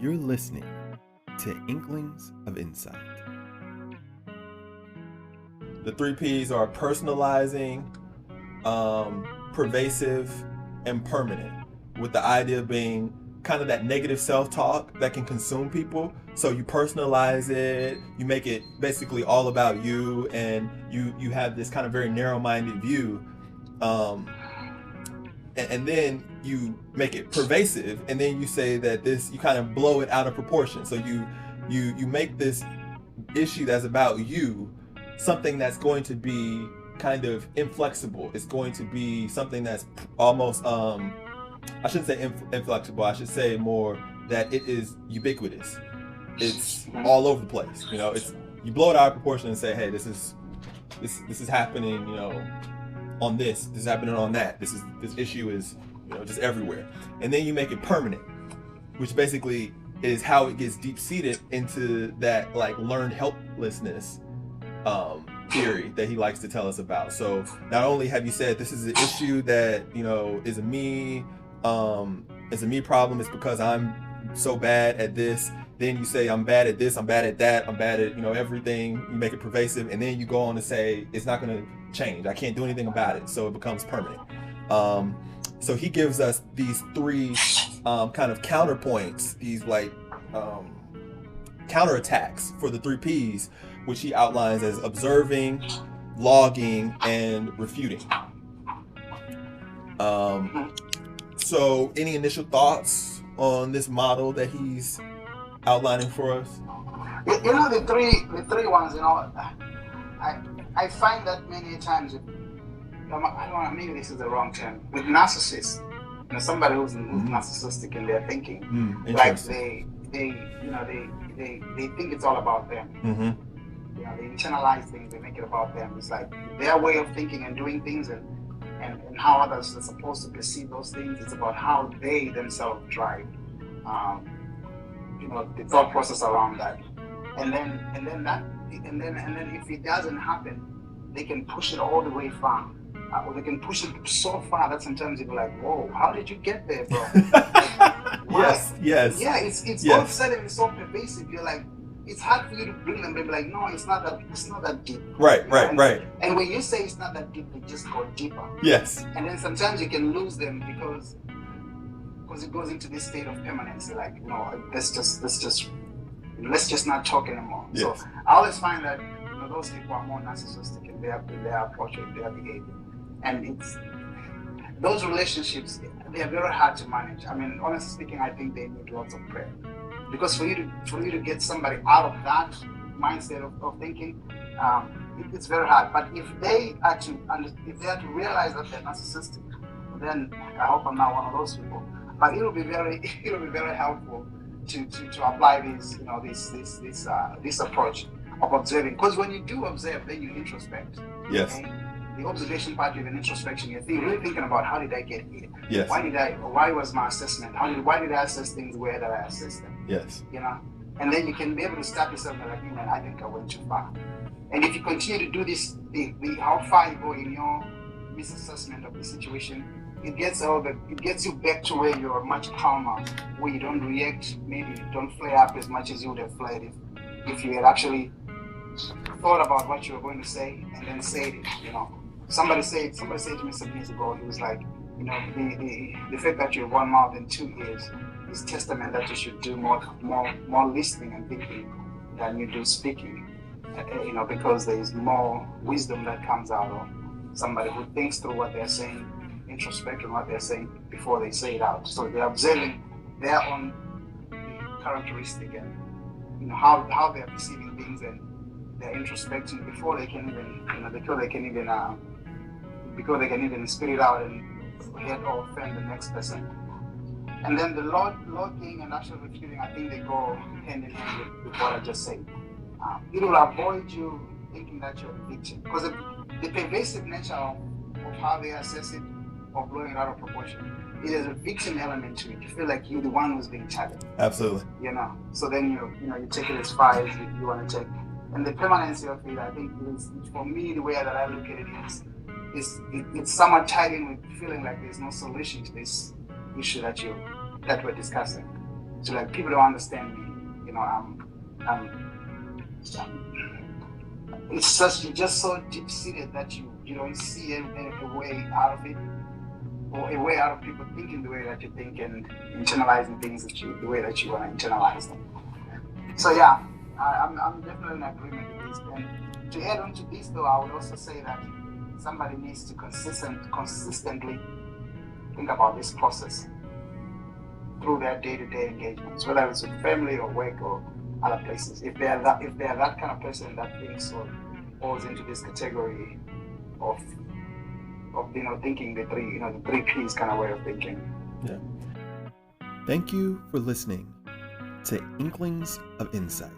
You're listening to Inklings of Insight. The 3 P's are personalizing, pervasive, and permanent, with the idea being kind of that negative self-talk that can consume people. So you personalize it, you make it basically all about you, and you have this kind of very narrow-minded view, and then you make it pervasive, and then you say that you kind of blow it out of proportion. So you make this issue that's about you something that's going to be kind of inflexible. It's going to be something that's almost I shouldn't say inflexible. I should say more that it is ubiquitous. It's all over the place. You blow it out of proportion and say, hey, this is happening. On this is happening on that. This issue is just everywhere. And then you make it permanent, which basically is how it gets deep seated into that like learned helplessness theory that he likes to tell us about. So not only have you said this is an issue that is a me problem, it's because I'm so bad at this. Then you say I'm bad at this, I'm bad at that, I'm bad at everything. You make it pervasive, and then you go on to say it's not going to change. I can't do anything about it, so it becomes permanent. So he gives us these 3 kind of counterpoints, these like counterattacks for the 3 P's, which he outlines as observing, logging, and refuting. So any initial thoughts on this model that he's outlining for us? The three ones, I find that many times, maybe this is the wrong term, with narcissists, somebody who's narcissistic in their thinking, like they think it's all about them. They internalize things, they make it about them. It's like their way of thinking and doing things, and how others are supposed to perceive those things. It's about how they themselves drive, the thought process around that. And then if it doesn't happen, they can push it all the way far, or they can push it so far that sometimes you're like, "Whoa, how did you get there, bro?" Yes. Yeah, it's all of a sudden it's so pervasive. You're like, it's hard for you to bring them. They'll be like, "No, it's not that deep." Right. And when you say it's not that deep, they just go deeper. Yes. And then sometimes you can lose them because it goes into this state of permanency. Like, let's just not talk anymore. Yes. So I always find that those people are more narcissistic in their approach, in their behavior, and those relationships, they are very hard to manage. I mean, honestly speaking, I think they need lots of prayer, because for you to get somebody out of that mindset of thinking, it's very hard. But if they are to realize that they're narcissistic, then I hope I'm not one of those people. But it'll be very helpful to apply this approach of observing, because when you do observe, then you introspect. Yes. Okay? The observation part of an introspection, you're really thinking about, how did I get here? Yes. Why was my assessment? Why did I assess things the way that I assessed them? Yes. And then you can be able to stop yourself and like, I think I went too far. And if you continue to do this, how far you go in your misassessment of the situation, it gets you back to where you're much calmer, where you don't react, maybe you don't flare up as much as you would have flared if you had actually thought about what you were going to say and then said it. Somebody said to me some years ago, he was like, the fact that you have 1 mouth and 2 ears is testament that you should do more listening and thinking than you do speaking. Because there is more wisdom that comes out of somebody who thinks through what they're saying, introspect on what they're saying before they say it out. So they're observing their own characteristic and how they're perceiving things, and they're introspecting before they can even spit it out and hurt or offend the next person. And then the logging and actual refuting, I think they go hand in hand with what I just said. It will avoid you thinking that you're a victim, because the pervasive nature of how they assess it, or blowing it out of proportion, it has a victim element to it. You feel like you're the one who's being targeted. Absolutely. So then you take it as far as you want to take. And the permanency of it, I think, for me, the way that I look at it is it's somewhat tied in with feeling like there's no solution to this issue that we're discussing. to like people don't understand me. You know, it's just so deep seated that you don't see a way out of it, or a way out of people thinking the way that you think and internalizing things the way that you want to internalize them. So yeah, I'm definitely in agreement with this. And to add on to this, though, I would also say that somebody needs to consistently think about this process through their day-to-day engagements, whether it's with family or work or other places. If they are that kind of person that thinks or falls into this category of thinking the three P's kind of way of thinking. Yeah. Thank you for listening to Inklings of Insight.